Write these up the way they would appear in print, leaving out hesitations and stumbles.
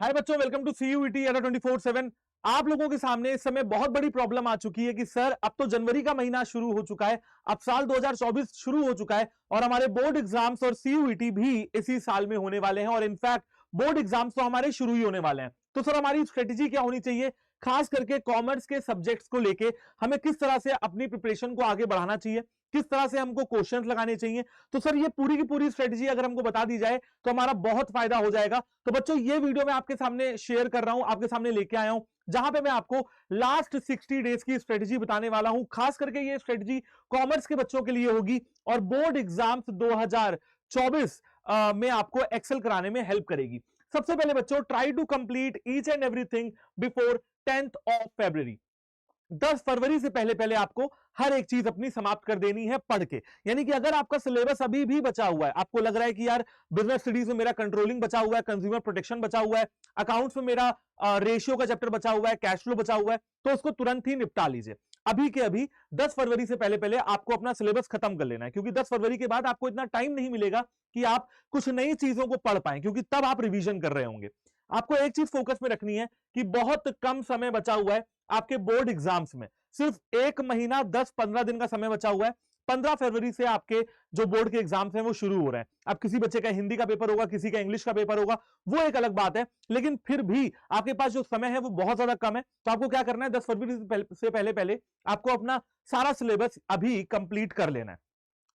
हाय बच्चों, welcome to CUET अड्डा 24/7। आप लोगों के सामने इस समय बहुत बड़ी प्रॉब्लम आ चुकी है कि सर अब तो जनवरी का महीना शुरू हो चुका है, अब साल 2024 शुरू हो चुका है और हमारे बोर्ड एग्जाम्स और सीयूईटी भी इसी साल में होने वाले हैं और इनफैक्ट बोर्ड एग्जाम्स तो हमारे शुरू ही होने वाले हैं। तो सर हमारी स्ट्रेटेजी क्या होनी चाहिए, खास करके कॉमर्स के सब्जेक्ट्स को लेके हमें किस तरह से अपनी प्रिपरेशन को आगे बढ़ाना चाहिए, किस तरह से हमको क्वेश्चंस लगाने चाहिए। तो सर ये पूरी की पूरी स्ट्रेटेजी अगर हमको बता दी जाए तो हमारा बहुत फायदा हो जाएगा। तो बच्चों ये वीडियो मैं आपके सामने शेयर कर रहा हूं, आपके सामने लेके आया हूं, जहां पे मैं आपको लास्ट 60 डेज की स्ट्रेटेजी बताने वाला हूं। खास करके ये स्ट्रेटेजी कॉमर्स के बच्चों के लिए होगी और बोर्ड एग्जाम्स 2024 में आपको एक्सेल कराने में हेल्प करेगी। सबसे पहले बच्चों, try to complete each and everything before 10th of February। 10 फरवरी से पहले पहले आपको हर एक चीज अपनी समाप्त कर देनी है पढ़ के। यानी कि अगर आपका सिलेबस अभी भी बचा हुआ है, आपको लग रहा है कि यार बिजनेस स्टडीज में मेरा कंट्रोलिंग बचा हुआ है, कंज्यूमर प्रोटेक्शन बचा हुआ है, अकाउंट्स में मेरा रेशियो का चैप्टर बचा हुआ है, कैश फ्लो बचा हुआ है, तो उसको तुरंत ही निपटा लीजिए। अभी के अभी 10 फरवरी से पहले पहले आपको अपना सिलेबस खत्म कर लेना है, क्योंकि 10 फरवरी के बाद आपको इतना टाइम नहीं मिलेगा कि आप कुछ नई चीजों को पढ़ पाए, क्योंकि तब आप रिवीजन कर रहे होंगे। आपको एक चीज फोकस में रखनी है कि बहुत कम समय बचा हुआ है आपके बोर्ड एग्जाम्स में, सिर्फ 1 महीना 10-15 दिन का समय बचा हुआ है। 15 फरवरी से आपके जो बोर्ड के एग्जाम्स हैं वो शुरू हो रहे हैं। अब किसी बच्चे का हिंदी का पेपर होगा, किसी का इंग्लिश का पेपर होगा, वो एक अलग बात है, लेकिन फिर भी आपके पास जो समय है वो बहुत ज्यादा कम है। तो आपको क्या करना है, 10 फरवरी से पहले पहले आपको अपना सारा सिलेबस अभी कंप्लीट कर लेना है।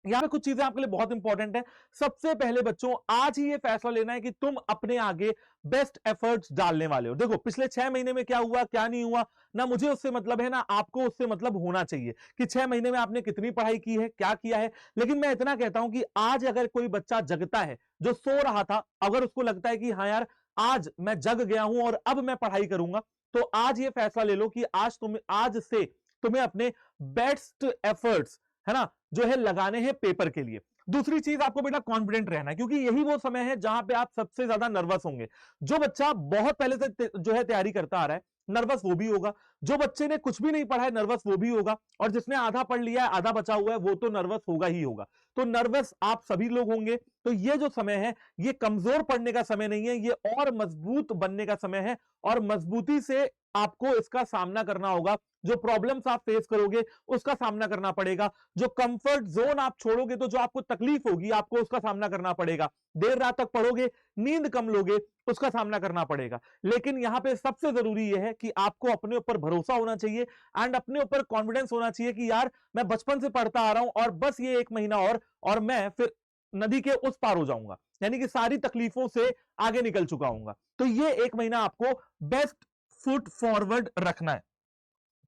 यहां पे कुछ चीजें आपके लिए बहुत इंपॉर्टेंट है। सबसे पहले बच्चों, आज ही ये फैसला लेना है कि तुम अपने आगे बेस्ट एफर्ट्स डालने वाले हो। देखो पिछले 6 महीने में क्या हुआ क्या नहीं हुआ, ना मुझे उससे मतलब है ना आपको उससे मतलब होना चाहिए कि 6 महीने में आपने कितनी पढ़ाई की है, क्या किया है। लेकिन मैं इतना कहता हूं कि आज अगर कोई बच्चा जगता है, जो सो रहा था, अगर उसको लगता है कि हाँ यार आज मैं जग गया हूं और अब मैं पढ़ाई करूंगा, तो आज ये फैसला ले लो कि आज से तुम्हें अपने बेस्ट एफर्ट्स, है ना, जो है लगाने हैं पेपर के लिए। दूसरी चीज, आपको बेटा कॉन्फिडेंट रहना है, क्योंकि यही वो समय है जहां पे आप सबसे ज्यादा नर्वस होंगे। जो बच्चा बहुत पहले से जो है तैयारी करता आ रहा है, नर्वस वो भी होगा। जो बच्चे ने कुछ भी नहीं पढ़ा है, नर्वस वो भी होगा। और जिसने आधा पढ़ लिया है, आधा बचा हुआ है, वो तो नर्वस होगा ही होगा। तो नर्वस आप सभी लोग होंगे। तो ये जो समय है, ये कमजोर पढ़ने का समय नहीं है, ये और मजबूत बनने का समय है। और मजबूती से आपको इसका सामना करना होगा। जो प्रॉब्लम्स आप फेस करोगे उसका सामना करना पड़ेगा। जो कंफर्ट जोन आप छोड़ोगे तो जो आपको तकलीफ होगी, आपको उसका सामना करना पड़ेगा। देर रात तक पढ़ोगे, नींद कम लोगे, उसका सामना करना पड़ेगा। लेकिन यहां पे सबसे जरूरी यह है कि आपको अपने ऊपर भरोसा होना चाहिए एंड अपने ऊपर कॉन्फिडेंस होना चाहिए कि यार मैं बचपन से पढ़ता आ रहा हूं और बस ये 1 महीना और मैं फिर नदी के उस पार हो जाऊंगा, यानी कि सारी तकलीफों से आगे निकल चुका हूंगा। तो ये 1 महीना आपको बेस्ट फुट फॉरवर्ड रखना है,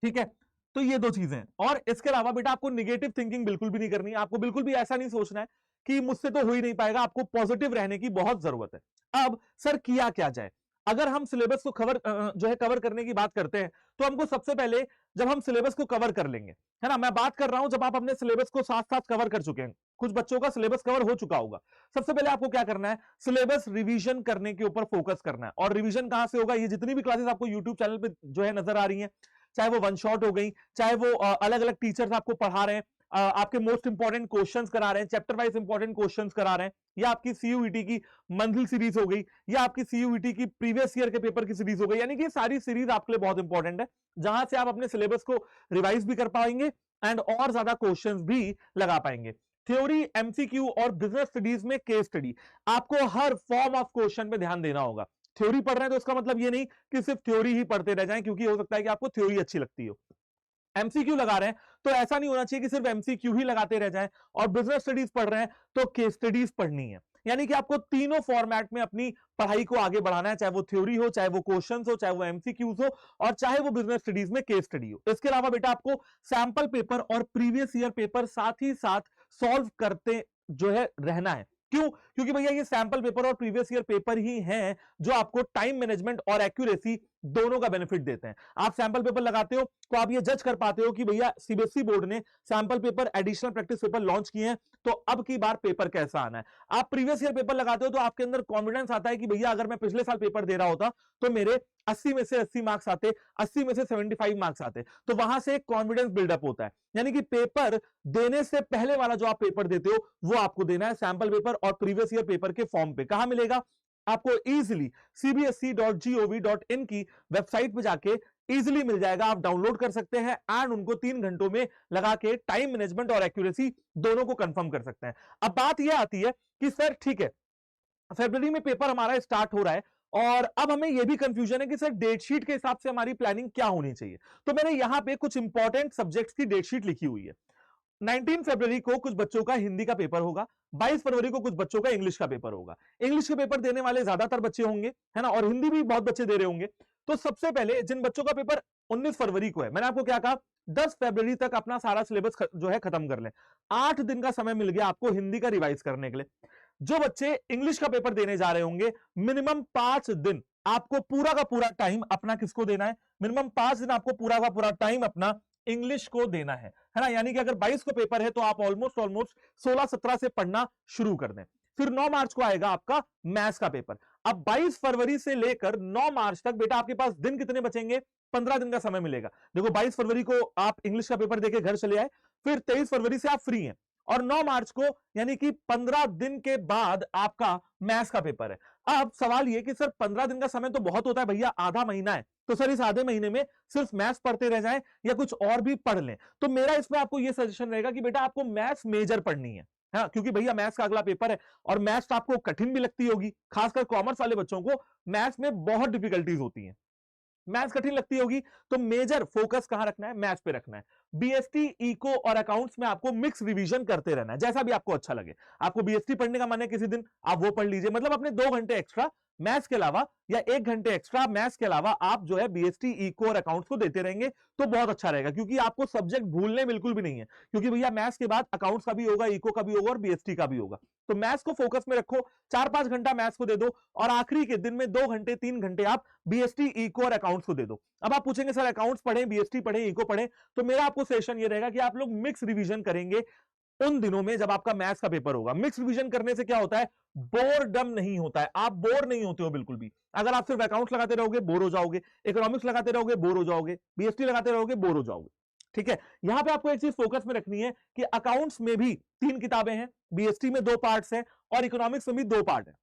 ठीक है। तो ये दो चीजें हैं। और इसके अलावा बेटा आपको निगेटिव थिंकिंग बिल्कुल भी नहीं करनी है। आपको बिल्कुल भी ऐसा नहीं सोचना है कि मुझसे तो हो ही नहीं पाएगा। आपको पॉजिटिव रहने की बहुत जरूरत है। अब सर किया क्या जाए, अगर हम सिलेबस को जो है कवर करने की बात करते हैं, तो हमको सबसे पहले, जब हम सिलेबस को कवर कर लेंगे, है ना, मैं बात कर रहा हूं जब आप अपने सिलेबस को साथ साथ कवर कर चुके हैं, कुछ बच्चों का सिलेबस कवर हो चुका होगा। सबसे पहले आपको क्या करना है, सिलेबस रिवीजन करने के ऊपर फोकस करना है। और रिवीजन कहां से होगा, ये जितनी भी क्लासेस आपको यूट्यूब चैनल पे जो है नजर आ रही हैं, चाहे वो वन शॉट हो गई, चाहे वो अलग अलग टीचर्स आपको पढ़ा रहे हैं, आपके मोस्ट इंपॉर्टेंट क्वेश्चंस करा रहे हैं, चैप्टर वाइज इंपॉर्टेंट क्वेश्चंस करा रहे हैं, या आपकी सीयूईटी की मंथली सीरीज हो गई, या आपकी सीयूईटी की प्रीवियस ईयर के पेपर की सीरीज हो गई, यानी कि सारी सीरीज आपके लिए बहुत इंपॉर्टेंट है, जहां से आप अपने सिलेबस को रिवाइज भी कर पाएंगे एंड और ज्यादा क्वेश्चंस भी लगा पाएंगे। थ्योरी, एमसीक्यू और बिजनेस स्टडीज में केस स्टडी, आपको हर फॉर्म ऑफ क्वेश्चन पे ध्यान देना होगा। थ्योरी पढ़ रहे हैं तो इसका मतलब ये नहीं कि सिर्फ थ्योरी ही पढ़ते रह जाएं, क्योंकि हो सकता है कि आपको थ्योरी अच्छी लगती हो। एमसीक्यू लगा रहे हैं तो ऐसा नहीं होना चाहिए कि सिर्फ एमसीक्यू ही लगाते रह जाएं। और बिजनेस स्टडीज पढ़ रहे हैं तो केस स्टडीज पढ़नी है। यानी कि आपको तीनों फॉर्मेट में अपनी पढ़ाई को आगे बढ़ाना है, चाहे वो थ्योरी हो, चाहे वो क्वेश्चंस हो, चाहे वो एमसीक्यूज हो, और चाहे वो बिजनेस स्टडीज में केस स्टडी हो। इसके अलावा बेटा आपको सैंपल पेपर और प्रीवियस ईयर पेपर साथ ही साथ सॉल्व करते जो है रहना है। क्यों? क्योंकि भैया ये सैंपल पेपर और प्रीवियस ईयर पेपर ही हैं जो आपको टाइम मैनेजमेंट और एक्यूरेसी दोनों का बेनिफिट देते हैं। आप सैंपल पेपर लगाते हो तो आप ये जज कर पाते हो कि भैया सीबीएसई बोर्ड ने sample paper, additional practice paper launch किए हैं, तो अब की बार पेपर कैसा आना है। आप प्रीवियस ईयर पेपर लगाते हो तो आपके अंदर कॉन्फिडेंस आता है कि भैया अगर मैं पिछले साल पेपर दे रहा होता तो मेरे 80 में से 80 मार्क्स आते, 80 में से 75 मार्क्स आते। तो वहां से एक कॉन्फिडेंस बिल्डअप होता है। यानी कि पेपर देने से पहले वाला जो आप पेपर देते हो वो आपको देना है सैंपल पेपर और प्रीवियस ईयर पेपर के फॉर्म पे। कहां मिलेगा? आपको इजीली cbsc.gov.in की वेबसाइट पे जाके इजीली मिल जाएगा, आप डाउनलोड कर सकते हैं एंड उनको 3 घंटों में लगा के टाइम मैनेजमेंट और एक्यूरेसी दोनों को कंफर्म कर सकते हैं। अब बात यह आती है कि सर ठीक है, फरवरी में पेपर हमारा स्टार्ट हो रहा है और अब हमें यह भी कंफ्यूजन है कि सर डेट शीट के हिसाब से हमारी प्लानिंग क्या होनी चाहिए। तो मैंने यहां पे कुछ इंपॉर्टेंट सब्जेक्ट्स की डेट शीट लिखी हुई है। 19 फरवरी को कुछ बच्चों का हिंदी का पेपर होगा, 22 फरवरी को कुछ बच्चों का इंग्लिश का पेपर होगा। इंग्लिश के पेपर देने वाले ज्यादातर बच्चे होंगे, है ना, और हिंदी भी बहुत बच्चे दे रहे होंगे। तो सबसे पहले जिन बच्चों का पेपर 19 फरवरी को है, मैंने आपको क्या कहा, 10 फरवरी तक अपना सारा सिलेबस जो है खत्म कर लें। 8 दिन का समय मिल गया आपको हिंदी का रिवाइज करने के लिए। जो बच्चे इंग्लिश का पेपर देने जा रहे होंगे, मिनिमम 5 दिन आपको पूरा का पूरा टाइम अपना किसको देना है, मिनिमम 5 दिन आपको पूरा का पूरा टाइम अपना इंग्लिश को देना है ना। यानी कि अगर 22 को पेपर है तो आप ऑलमोस्ट 16-17 से पढ़ना शुरू कर दें। फिर 9 मार्च को आएगा आपका मैथ्स का पेपर। अब 22 फरवरी से लेकर 9 मार्च तक बेटा आपके पास दिन कितने बचेंगे, 15 दिन का समय मिलेगा। देखो 22 फरवरी को आप इंग्लिश का पेपर देके घर चले आए, फिर 23 फरवरी से आप फ्री हैं और 9 मार्च को यानी कि 15 दिन के बाद आपका मैथ्स का पेपर है। अब सवाल ये कि सर 15 दिन का समय तो बहुत होता है भैया, आधा महीना है, तो सर इस आधे महीने में सिर्फ मैथ्स पढ़ते रह जाएं या कुछ और भी पढ़ लें। तो मेरा इसमें आपको यह सजेशन रहेगा कि बेटा आपको मैथ्स मेजर पढ़नी है, हाँ, क्योंकि भैया मैथ्स का अगला पेपर है और मैथ्स आपको कठिन भी लगती होगी, खासकर कॉमर्स वाले बच्चों को मैथ्स में बहुत डिफिकल्टीज होती हैं, मैथ्स कठिन लगती होगी। तो मेजर फोकस कहां रखना है, मैथ्स पे रखना है। बीएसटी, इको और अकाउंट्स में आपको मिक्स रिवीजन करते रहना है, जैसा भी आपको अच्छा लगे। आपको बीएसटी पढ़ने का मन है किसी दिन, आप वो पढ़ लीजिए, मतलब अपने 2 घंटे एक्स्ट्रा मैथ्स के अलावा या 1 घंटे एक्स्ट्रा मैथ्स के अलावा आप जो है बीएसटी, इको और अकाउंट्स को देते रहेंगे तो बहुत अच्छा रहेगा, क्योंकि आपको सब्जेक्ट भूलने बिल्कुल भी नहीं है, क्योंकि भैया मैथ्स के बाद अकाउंट्स का भी होगा, इको का भी होगा और बीएसटी का भी होगा। तो मैथ्स को फोकस में रखो, 4-5 घंटा मैथ्स को दे दो और आखिरी के दिन में 2 घंटे 3 घंटे आप बीएसटी, इको और अकाउंट्स को दे दो। अब आप पूछेंगे सर अकाउंट्स पढ़ें, बीएसटी पढ़ें, इको पढ़ें, तो मेरा आपको सेशन ये रहेगा कि आप लोग मिक्स रिवीजन करेंगे उन दिनों में जब आपका मैथ्स का पेपर होगा। मिक्स रिवीजन करने से क्या होता है, बोरडम नहीं होता है, आप बोर नहीं होते हो बिल्कुल भी। अगर आप सिर्फ अकाउंट्स लगाते रहोगे बोर हो जाओगे, इकोनॉमिक्स लगाते रहोगे बोर हो जाओगे, बीएसटी लगाते रहोगे बोर हो जाओगे। ठीक है, यहां पे आपको एक चीज फोकस में रखनी है कि अकाउंट्स में भी 3 किताबें हैं, बीएसटी में 2 पार्ट्स हैं और इकोनॉमिक्स में भी 2 पार्ट है।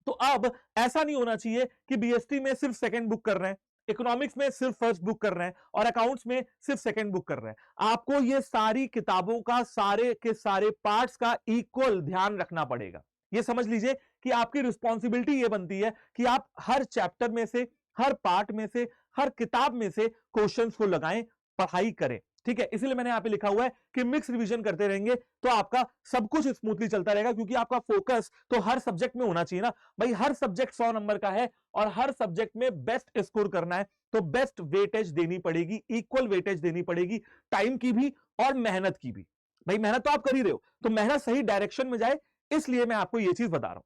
तो अब ऐसा नहीं होना चाहिए कि बीएसटी में सिर्फ सेकंड बुक कर रहे हैं, इकोनॉमिक्स में सिर्फ फर्स्ट बुक कर रहे हैं और अकाउंट्स में सिर्फ सेकंड बुक कर रहे हैं। आपको ये सारी किताबों का सारे के सारे पार्ट्स का इक्वल ध्यान रखना पड़ेगा। ये समझ लीजिए कि आपकी रिस्पॉन्सिबिलिटी ये बनती है कि आप हर चैप्टर में से, हर पार्ट में से, हर किताब में से क्वेश्चंस को लगाएं, पढ़ाई करें। ठीक है, इसलिए मैंने यहां पे लिखा हुआ है कि मिक्स रिवीजन करते रहेंगे तो आपका सब कुछ स्मूथली चलता रहेगा, क्योंकि आपका फोकस तो हर सब्जेक्ट में होना चाहिए ना भाई। हर सब्जेक्ट 100 नंबर का है और हर सब्जेक्ट में बेस्ट स्कोर करना है, तो बेस्ट वेटेज देनी पड़ेगी, इक्वल वेटेज देनी पड़ेगी, टाइम की भी और मेहनत की भी। भाई मेहनत तो आप कर ही रहे हो, तो मेहनत सही डायरेक्शन में जाए, इसलिए मैं आपको यह चीज बता रहा हूं।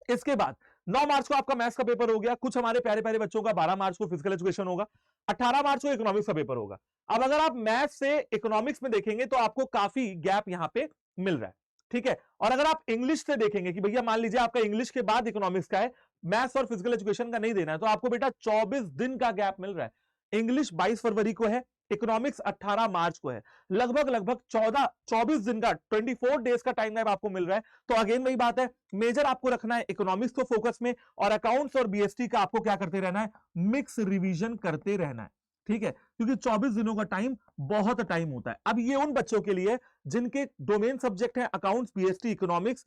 इसके बाद 9 मार्च को आपका मैथ्स का पेपर हो गया, कुछ हमारे प्यारे प्यारे बच्चों का 12 मार्च को फिजिकल एजुकेशन होगा, 18 मार्च को इकोनॉमिक्स का पेपर होगा। अब अगर आप मैथ्स से इकोनॉमिक्स में देखेंगे तो आपको काफी गैप यहां पे मिल रहा है। ठीक है, और अगर आप इंग्लिश से देखेंगे कि भैया मान लीजिए आपका इंग्लिश के बाद इकोनॉमिक्स का है, मैथ्स और फिजिकल एजुकेशन का नहीं देना है, तो आपको बेटा 24 दिन का गैप मिल रहा है। इंग्लिश 22 फरवरी को है, इकोनॉमिक्स 18 मार्च को है, लगभग 24 दिन का 24 डेज का टाइम गैप आपको मिल रहा है। तो अगेन वही बात है, मेजर आपको रखना है इकोनॉमिक्स को फोकस में और अकाउंट्स और बीएसटी का आपको क्या करते रहना है, मिक्स रिवीजन करते रहना है। ठीक है, क्योंकि 24 दिनों का टाइम बहुत टाइम होता है। अब ये उन बच्चों के लिए जिनके डोमेन सब्जेक्ट है अकाउंट्स, बीएसटी, इकोनॉमिक्स,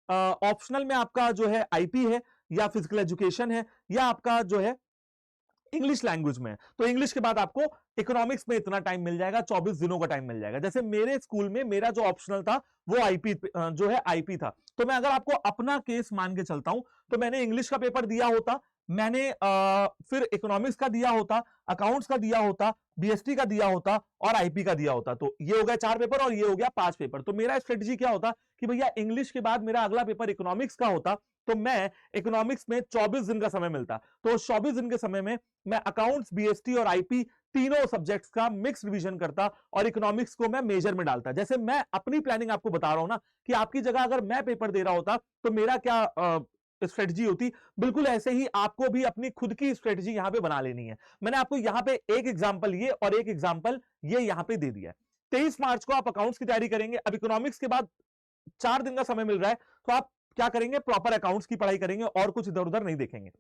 ऑप्शनल में आपका जो है आईपी है या फिजिकल एजुकेशन है या आपका जो है इंग्लिश लैंग्वेज में, तो इंग्लिश के बाद आपको इकोनॉमिक्स में इतना टाइम मिल जाएगा, 24 दिनों का टाइम मिल जाएगा। जैसे मेरे स्कूल में मेरा जो ऑप्शनल था वो आईपी जो है आईपी था, तो मैं अगर आपको अपना केस मान के चलता हूं तो मैंने इंग्लिश का पेपर दिया होता, मैंने फिर इकोनॉमिक्स का दिया होता, अकाउंट्स का दिया होता, बीएसटी का दिया होता और आईपी का दिया होता। तो ये हो गया 4 पेपर और ये हो गया 5 पेपर। तो मेरा स्ट्रेटजी क्या होता कि भैया इंग्लिश के बाद मेरा अगला पेपर इकोनॉमिक्स का होता, तो मैं इकोनॉमिक्स में 24 दिन का समय मिलता, तो 24 दिन के समय में मैं अकाउंट्स, बीएसटी और आईपी तीनों सब्जेक्ट्स का मिक्स रिवीजन करता और इकोनॉमिक्स को मैं मेजर में डालता। जैसे मैं अपनी प्लानिंग आपको बता रहा हूं ना कि आपकी जगह अगर मैं पेपर दे रहा होता तो मेरा क्या स्ट्रेटजी होती, बिल्कुल ऐसे ही आपको भी अपनी खुद की स्ट्रेटजी यहां पे बना लेनी है। मैंने आपको यहां पे एक एग्जांपल ये और एक एग्जांपल ये यहां पे दे दिया है। 23 मार्च को आप अकाउंट्स की तैयारी करेंगे। अब इकोनॉमिक्स के बाद 4 दिन का समय मिल रहा है, तो आप क्या करेंगे, प्रॉपर अकाउंट्स की पढ़ाई करेंगे और कुछ इधर उधर नहीं देखेंगे।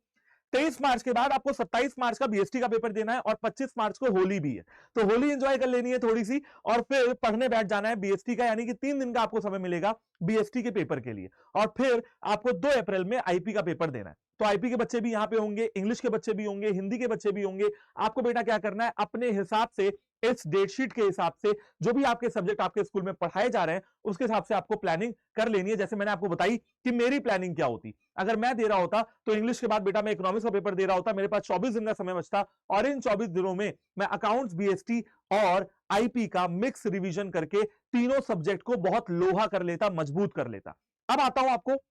23 मार्च के बाद आपको 27 मार्च का बीएसटी का पेपर देना है और 25 मार्च को होली भी है, तो होली एंजॉय कर लेनी है थोड़ी सी और फिर पढ़ने बैठ जाना है बीएसटी का, यानी कि 3 दिन का आपको समय मिलेगा बीएसटी के पेपर के लिए। और फिर आपको 2 अप्रैल में आईपी का पेपर देना है। तो आईपी के बच्चे भी यहां पे होंगे, इंग्लिश के बच्चे भी होंगे, हिंदी के बच्चे भी होंगे। आपको बेटा क्या करना है, अपने हिसाब से इस डेट शीट के हिसाब से जो भी आपके सब्जेक्ट आपके स्कूल में पढ़ाए जा रहे हैं उसके हिसाब से आपको प्लानिंग कर लेनी है। जैसे मैंने आपको बताई कि मेरी प्लानिंग क्या होती, अगर मैं दे रहा होता तो इंग्लिश के बाद बेटा मैं इकोनॉमिक्स का पेपर दे रहा होता, मेरे पास 24 दिन का समय बचता और इन 24 दिनों में मैं अकाउंट्स, बीएसटी और आईपी का मिक्स रिवीजन करके तीनों सब्जेक्ट को बहुत लोहा कर लेता, मजबूत कर लेता। अब आता हूं, आपको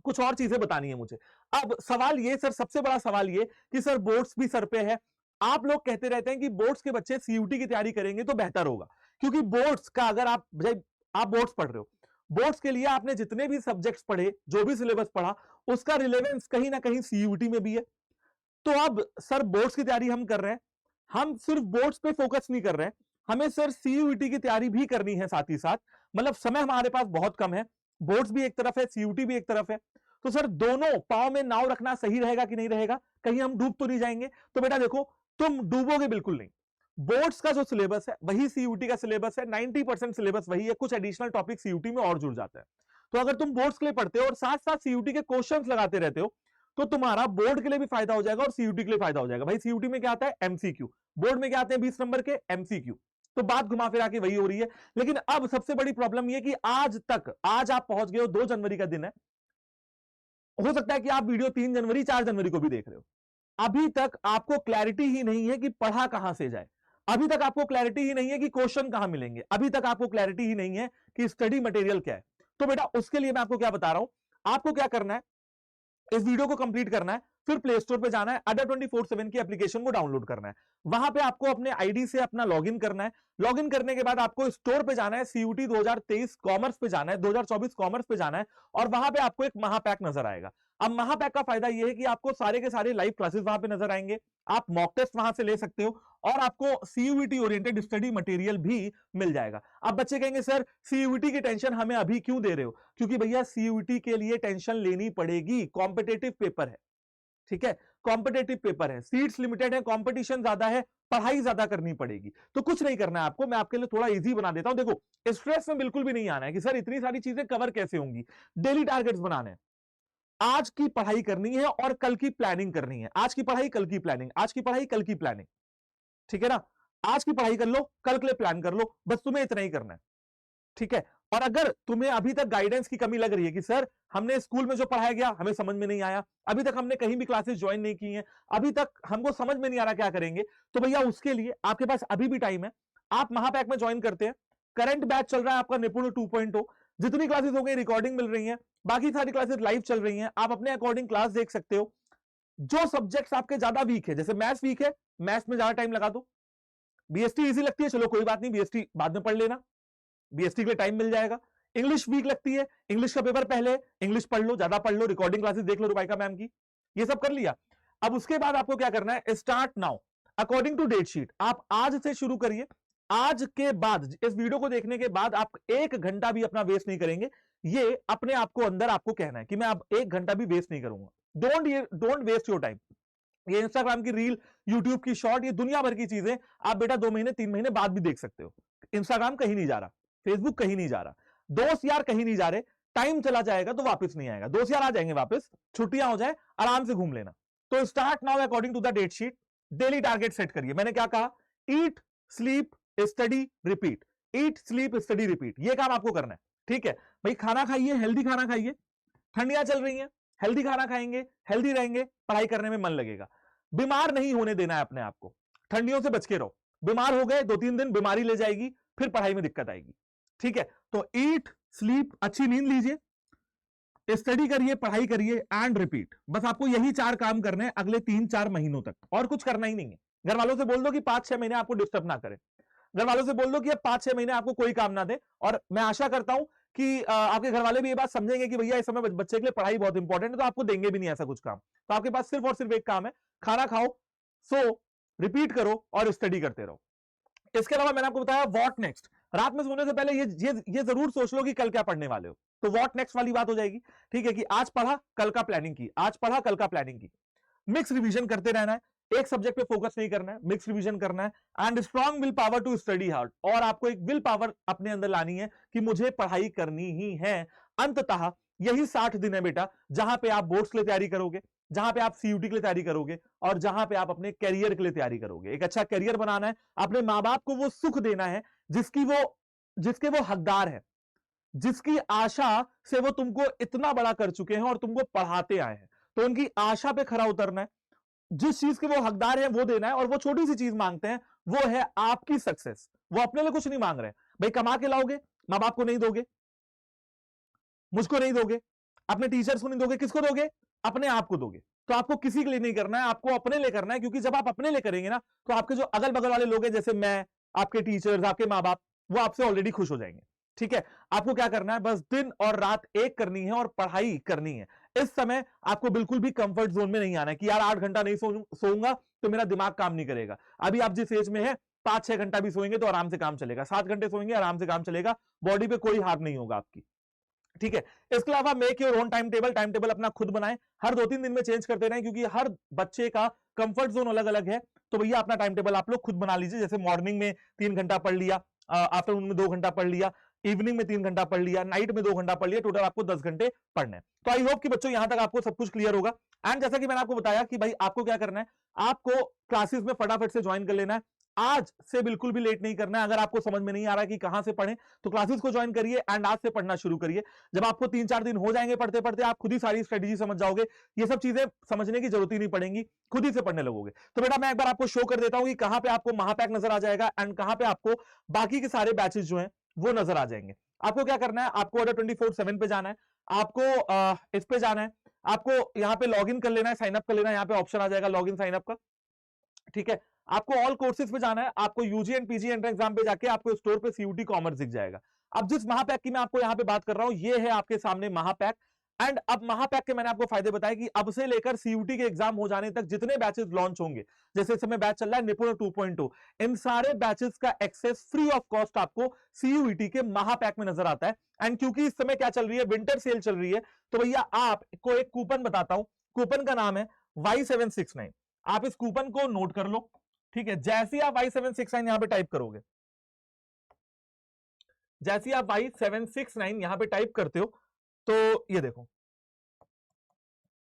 कुछ और चीजें बतानी है मुझे। अब सवाल ये सर, सबसे बड़ा सवाल ये कि सर बोर्ड्स भी सर पे है। आप लोग कहते रहते हैं कि बोर्ड्स के बच्चे सीयूटी की तैयारी करेंगे तो बेहतर होगा, क्योंकि बोर्ड्स का अगर आप बोर्ड्स पढ़ रहे हो, बोर्ड्स के लिए आपने जितने भी सब्जेक्ट्स पढ़े, जो भी सिलेबस पढ़ा, उसका रिलेवेंस कहीं ना कहीं सीयूटी में भी है। तो अब सर बोर्ड्स की तैयारी हम कर रहे हैं, हम सिर्फ बोर्ड्स पे फोकस नहीं कर रहे हैं, हमें सर सीयूटी की तैयारी भी करनी है साथ ही साथ। मतलब समय हमारे पास बहुत कम है, बोर्ड्स भी एक तरफ है, सीयूटी भी एक तरफ है, तो सर दोनों पांव में नाव रखना सही रहेगा कि नहीं रहेगा, कहीं हम डूब तो नहीं जाएंगे। तो बेटा देखो, तुम डूबोगे बिल्कुल नहीं। बोर्ड्स का जो सिलेबस है वही सीयूटी का सिलेबस है, 90% सिलेबस वही है, कुछ एडिशनल टॉपिक सीयूटी में और जुड़ जाता है। तो अगर तुम बोर्ड्स के लिए पढ़ते हो और साथ साथ सीयूटी के क्वेश्चंस लगाते रहते हो तो तुम्हारा बोर्ड के लिए भी फायदा हो जाएगा और सीयूटी के लिए फायदा हो जाएगा। भाई सीयूटी में क्या आता है, एमसीक्यू, बोर्ड में क्या आते हैं 20 नंबर के एमसीक्यू। तो बात घुमा फिरा के वही हो रही है। लेकिन अब सबसे बड़ी प्रॉब्लम यह कि आज आप पहुंच गए हो, 2 जनवरी का दिन है, हो सकता है कि आप वीडियो 3 जनवरी 4 जनवरी को भी देख रहे हो, अभी तक आपको क्लैरिटी ही नहीं है कि पढ़ा कहां से जाए, अभी तक आपको क्लैरिटी ही नहीं है कि क्वेश्चन कहां मिलेंगे, अभी तक आपको क्लैरिटी ही नहीं है कि स्टडी मटेरियल क्या है। तो बेटा उसके लिए मैं आपको क्या बता रहा हूं, आपको क्या करना है, इस वीडियो को कंप्लीट करना है, फिर प्ले स्टोर पे जाना है, अड्डा 24/7 की एप्लीकेशन को डाउनलोड करना है, वहां पे आपको अपने आईडी से अपना लॉगिन करना है। लॉगिन करने के बाद आपको स्टोर पे जाना है, सीयूटी 2023 कॉमर्स पे जाना है, 2024 कॉमर्स पे जाना है और वहां पे आपको एक महापैक नजर आएगा। अब महापैक का फायदा यह है कि आपको सारे के सारे लाइव क्लासेस वहां पे नजर आएंगे, आप मॉक टेस्ट वहां से ले सकते हो और आपको सीयूटी ओरिएंटेड स्टडी मटेरियल भी मिल जाएगा। अब बच्चे कहेंगे सर सीयूटी की टेंशन हमें अभी क्यों दे रहे हो, क्योंकि भैया सीयूटी के लिए टेंशन लेनी पड़ेगी, कॉम्पिटेटिव पेपर है, ठीक है, कॉम्पिटेटिव पेपर है, सीट्स लिमिटेड है, कंपटीशन ज्यादा है, पढ़ाई ज्यादा करनी पड़ेगी। तो कुछ नहीं करना है आपको, मैं आपके लिए थोड़ा इजी बना देता हूं। देखो स्ट्रेस में बिल्कुल भी नहीं आना है कि सर इतनी सारी चीजें कवर कैसे होंगी, डेली टारगेट्स बनाने हैं, आज की पढ़ाई करनी है और कल की प्लानिंग करनी है, आज की पढ़ाई कल की प्लानिंग, आज की पढ़ाई कल की प्लानिंग, ठीक है ना, आज की पढ़ाई कर लो, कल के लिए प्लान कर लो, बस तुम्हें इतना ही करना है, ठीक है। और अगर तुम्हें अभी तक गाइडेंस की कमी लग रही है कि सर हमने स्कूल में जो पढ़ाया गया हमें समझ में नहीं आया, अभी तक हमने कहीं भी क्लासेस ज्वाइन नहीं की हैं, अभी तक हमको समझ में नहीं आ रहा क्या करेंगे, तो भैया उसके लिए आपके पास अभी भी टाइम है, आप महापैक में ज्वाइन करते हैं। करंट बैच चल रहा है आपका निपुण 2.0, जितनी क्लासेस हो गई रिकॉर्डिंग मिल रही है, बाकी सारी क्लासेस लाइव चल रही हैं, आप अपने अकॉर्डिंग क्लास देख सकते हो। जो सब्जेक्ट्स आपके ज्यादा वीक है, जैसे मैथ्स वीक है, मैथ्स में ज्यादा टाइम लगा दो, बीएसटी इजी लगती है, चलो कोई बात नहीं, बीएसटी बाद में पढ़ लेना, बीएसटी के लिए टाइम मिल जाएगा। इंग्लिश वीक लगती है, इंग्लिश का पेपर पहले, इंग्लिश पढ़ लो, ज्यादा पढ़ लो, रिकॉर्डिंग क्लासेस देख लो रुबाइका मैम की, ये सब कर लिया। अब उसके बाद आपको क्या करना है, start now according to date sheet, आप आज से शुरू करिए। आज के बाद इस वीडियो को देखने के बाद आप 1 घंटा भी अपना वेस्ट नहीं करेंगे, ये अपने आप को अंदर आपको कहना है कि मैं अब 1 घंटा भी वेस्ट नहीं करूंगा। Don't waste your time. ये इंस्टाग्राम की रील, यूट्यूब की शॉर्ट, ये दुनिया भर की चीजें आप बेटा 2 महीने 3 महीने बाद भी देख सकते हो। इंस्टाग्राम कहीं नहीं जा रहा, फेसबुक कहीं नहीं जा रहा, दोस्त यार कहीं नहीं जा रहे, टाइम चला जाएगा तो वापस नहीं आएगा, दोस्त यार आ जाएंगे वापस, छुट्टियां हो जाए आराम से घूम लेना। तो start now according to the date sheet, daily target set करिए। मैंने क्या कहा, eat sleep study repeat, eat sleep study repeat, ये काम आपको करना है, ठीक है भाई। खाना खाइए, हेल्दी खाना खाइए, ठंडियां चल रही हैं, हेल्दी खाना खाएंगे, हेल्दी रहेंगे, पढ़ाई करने में मन लगेगा। बीमार नहीं होने देना है अपने आप को, ठंडियों से बच के रहो, बीमार हो गए 2-3 दिन बीमारी ले जाएगी, फिर पढ़ाई में दिक्कत आएगी, ठीक है। तो ईट स्लीप, अच्छी नींद लीजिए, स्टडी करिए, पढ़ाई करिए एंड रिपीट, बस आपको यही 4 काम करने हैं अगले 3-4 महीनों तक, और कुछ करना ही नहीं है। घर वालों से बोल दो कि 5-6 महीने आपको डिस्टर्ब ना करें, घर वालों से बोल दो कि अब 5-6 महीने आपको कोई काम ना दे, और मैं आशा करता हूं कि आपके घर वाले भी ये बात समझेंगे कि भैया इस समय बच्चे के लिए पढ़ाई बहुत इंपॉर्टेंट है, तो आपको देंगे भी नहीं ऐसा कुछ काम। तो आपके पास सिर्फ और सिर्फ एक काम है, खाना खाओ, सो रिपीट करो और स्टडी करते रहो। इसके अलावा मैंने आपको बताया व्हाट नेक्स्ट, रात में सोने से पहले ये जरूर सोच लो कि कल क्या पढ़ने वाले हो। तो व्हाट नेक्स्ट वाली बात हो जाएगी, ठीक है, कि आज पढ़ा कल का प्लानिंग की, आज पढ़ा कल का प्लानिंग की। मिक्स रिवीजन करते रहना है, एक सब्जेक्ट पे फोकस नहीं करना है, मिक्स रिवीजन करना है। And strong will power to study hard, और आपको एक विल पावर अपने अंदर लानी है कि मुझे पढ़ाई करनी ही है। अंततः यही 60 दिन है बेटा, जहां पे आप बोर्ड्स के लिए तैयारी करोगे, जहां पे आप सीयूटी के लिए तैयारी करोगे, और जहां पे आप अपने करियर के लिए तैयारी करोगे। एक अच्छा करियर बनाना है, अपने माँ बाप को वो सुख देना है जिसके वो हकदार है, जिसकी आशा से वो तुमको इतना बड़ा कर चुके हैं और तुमको पढ़ाते आए हैं। तो उनकी आशा पे खरा उतरना है, जिस चीज के वो हकदार है वो देना है। और वो छोटी सी चीज मांगते हैं, वो है आपकी सक्सेस। वो अपने लिए कुछ नहीं मांग रहे, भाई कमा के लाओगे, माँ बाप को नहीं दोगे, मुझको नहीं दोगे, अपने टीचर्स को नहीं दोगे, किसको दोगे? अपने आप को दोगे। तो आपको किसी के लिए नहीं करना है, आपको अपने लिए करना है। क्योंकि जब आप अपने लिए करेंगे ना, तो आपके जो अगल बगल वाले लोग हैं, जैसे मैं, आपके टीचर्स, आपके माँ बाप, वो आपसे ऑलरेडी खुश हो जाएंगे। ठीक है, आपको क्या करना है, बस दिन और रात एक करनी है और पढ़ाई करनी है। इस समय आपको बिल्कुल भी कंफर्ट जोन में नहीं आना है कि यार 8 घंटा नहीं सोऊंगा तो मेरा दिमाग काम नहीं करेगा। अभी आप जिस एज में है, 5-6 घंटा भी सोएंगे तो आराम से काम चलेगा, 7 घंटे सोएंगे आराम से काम चलेगा, बॉडी पे कोई हाथ नहीं होगा आपकी। ठीक है, इसके अलावा make your own time table अपना खुद बनाएं, हर 2-3 दिन में चेंज करते रहें, क्योंकि हर बच्चे का कंफर्ट जोन अलग अलग है। तो भैया अपना टाइम टेबल आप लोग खुद बना लीजिए। जैसे मॉर्निंग में 3 घंटा पढ़ लिया, आफ्टरनून में 2 घंटा पढ़ लिया, इवनिंग में 3 घंटा पढ़ लिया, नाइट में 2 घंटा पढ़ लिया, टोटल आपको 10 घंटे पढ़ने हैं। तो आई होप कि बच्चों यहां तक आपको सब कुछ क्लियर होगा। एंड जैसा कि मैंने आपको बताया कि भाई आपको क्या करना है, आपको क्लासेस में फटाफट से ज्वाइन कर लेना है, आज से बिल्कुल भी लेट नहीं करना है। अगर आपको समझ में नहीं आ रहा है कि कहां से पढ़ें, तो क्लासेस को ज्वाइन करिए एंड आज से पढ़ना शुरू करिए। जब आपको 3-4 दिन हो जाएंगे पढ़ते पढ़ते, आप खुद ही सारी स्ट्रेटेजी समझ जाओगे, ये सब चीजें समझने की जरूरत ही नहीं पड़ेगी, खुद ही से पढ़ने लगोगे। तो बेटा मैं एक बार आपको शो कर देता हूं कि कहां पे आपको महापैक नजर आ जाएगा एंड कहां पे आपको बाकी के सारे बैचेस जो हैं वो नजर आ जाएंगे। आपको क्या करना है, आपको अडर 24/7 पे जाना है, आपको इस पे जाना है, आपको यहाँ पे लॉग इन कर लेना है, साइन अप कर लेना है। यहाँ पे ऑप्शन आ जाएगा लॉग इन साइन अप का। ठीक है, आपको ऑल कोर्सेज पे जाना है, आपको UG and PG entrance exam पे जाके आपको स्टोर पे सीयूटी कॉमर्स दिख जाएगा। अब जिस महापैक की मैं आपको यहाँ पे बात कर रहा हूं, ये है आपके सामने महापैक। एंड अब महापैक के मैंने आपको फायदे बताए कि अब से लेकर सीयूटी के एग्जाम हो जाने तक जितने बैचेस लॉन्च होंगे, जैसे इस समय बैच चल रहा है निपुण 2.0, इन सारे बैचेस का एक्सेस फ्री ऑफ कॉस्ट आपको सीयूटी के महापैक में नजर आता है। एंड क्योंकि इस समय क्या चल रही है, विंटर सेल चल रही है, तो भैया आपको एक कूपन बताता हूं, कूपन का नाम है Y769। आप इस कूपन को नोट कर लो। ठीक है, जैसे आप Y769 यहां पे टाइप करोगे, जैसे आप Y769 यहां पे टाइप करते हो, तो ये देखो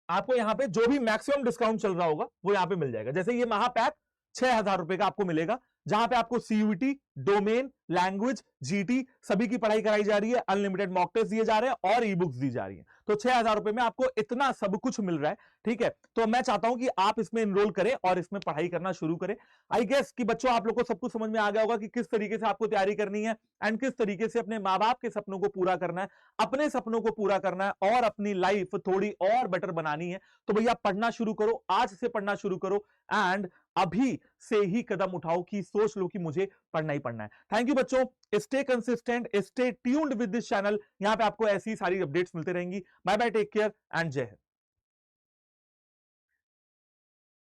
आपको यहां पे जो भी मैक्सिमम डिस्काउंट चल रहा होगा वो यहां पे मिल जाएगा। जैसे ये महापैक 6,000 रुपए का आपको मिलेगा, जहां पे आपको सीयूटी, डोमेन, लैंग्वेज, जीटी सभी की पढ़ाई कराई जा रही है, अनलिमिटेड मॉक टेस्ट दिए जा रहे हैं और ई बुक्स दी जा रही है। तो 6,000 रुपए में आपको इतना सब कुछ मिल रहा है। ठीक है, तो मैं चाहता हूं कि आप इसमें एनरोल करें और इसमें पढ़ाई करना शुरू करें। आई गेस कि बच्चों आप लोग को सब कुछ समझ में आ गया होगा कि किस तरीके से आपको तैयारी करनी है एंड किस तरीके से अपने माँ बाप के सपनों को पूरा करना है, अपने सपनों को पूरा करना है और अपनी लाइफ थोड़ी और बेटर बनानी है। तो भैया पढ़ना शुरू करो, आज से पढ़ना शुरू करो एंड अभी से ही कदम उठाओ कि सोच लो कि मुझे पढ़ना ही पढ़ना है। थैंक यू बच्चों, stay consistent, stay tuned with this channel. यहां पे आपको ऐसी सारी अपडेट्स मिलते रहेंगी। Bye bye, take care and Jai Hind.